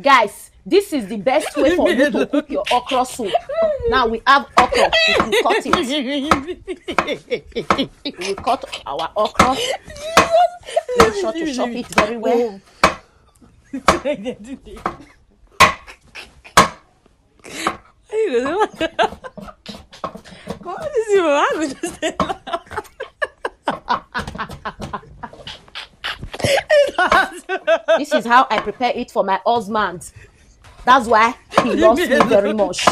Guys, this is the best way for you to cook your okra soup. Now we have okra. We cut it. We cut our okra. Make sure to chop it very well. This is how I prepare it for my husband. That's why he loves me very much.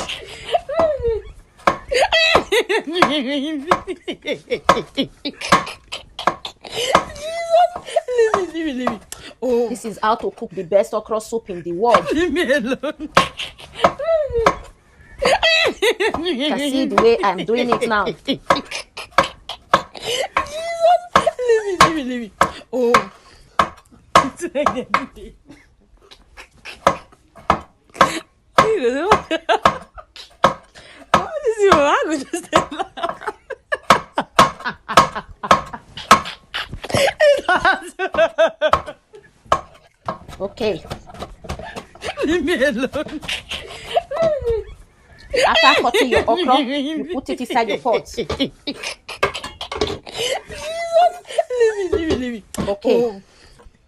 This is how to cook the best okra soup in the world. You can see the way I'm doing it now. Okay. After cutting your okra, you put it inside your pot. Okay.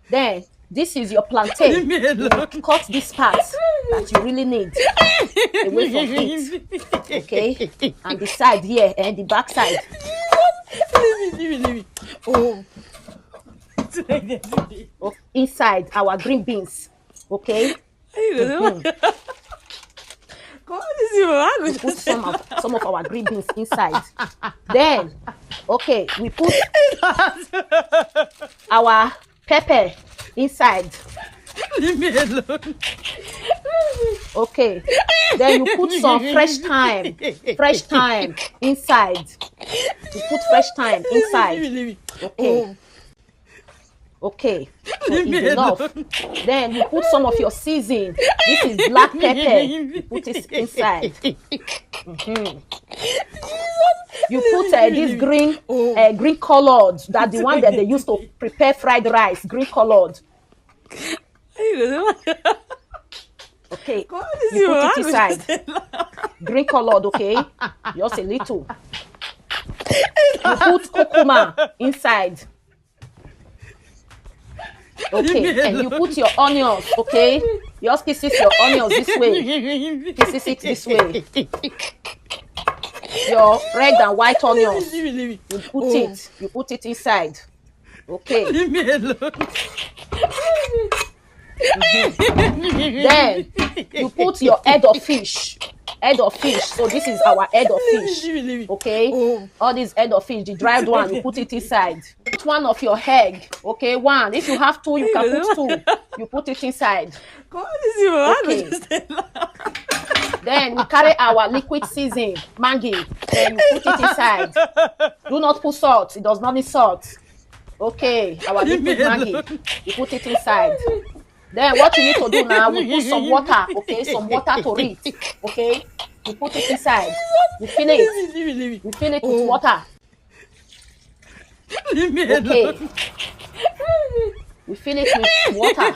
Then this is your plantain. You cut this part that you really need away from it. Okay. And the side here and the back side. Inside our green beans. Okay. We put some of our green beans inside. Then, okay, we put our pepper inside. Okay. Then you put some fresh thyme inside. You put fresh thyme inside. Okay. Okay, so it's enough. Then you put some of your seasoning. This is black pepper. You put it inside. You put this green colored. That's the one that they use to prepare fried rice. Green colored. Okay, you put it inside. Green colored. Okay, just a little. You put curcuma inside. Okay, and you put your onions, okay? You just pieces your onions this way. Pieces it this way. Your red and white onions. You put it inside. Okay. Then you put your head of fish. So this is our head of fish. Okay. All these head of fish, the dried one, you put it inside. Put one of your egg. Okay, one. If you have two, you can put two. You put it inside. Okay. Then we carry our liquid seasoning, Maggi. Then you put it inside. Do not put salt. It does not need salt. Okay, our liquid Maggi. You put it inside. Then what you need to do now, we put some water, okay, some water to it, okay. You put it inside. We fill it. We fill it with water. Okay. We fill it with water.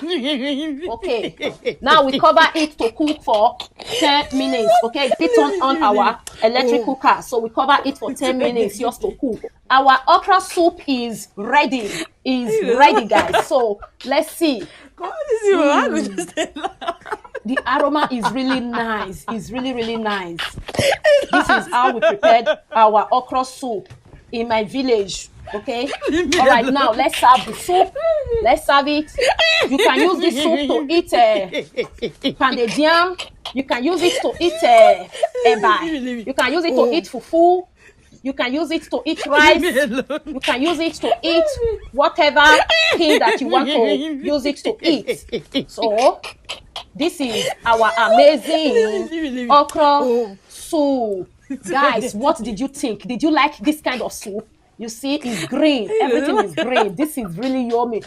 Okay. Now we cover it to cook for 10 minutes. Okay. Put on our electric cooker. So we cover it for 10 minutes just to cook. Our okra soup is ready. Guys. So let's see. The aroma is really nice. It's really nice. This is how we prepared our okra soup in my village. Okay. All right. Now let's serve the soup. Let's serve it. You can use this soup to eat pounded yam. You can use it to eat eba. You can use it to eat fufu. You can use it to eat rice. You can use it to eat whatever thing that you want to use it to eat. So this is our amazing okra soup. Guys, what did you think? Did you like this kind of soup? You see, it's green. Everything is green. This is really yummy.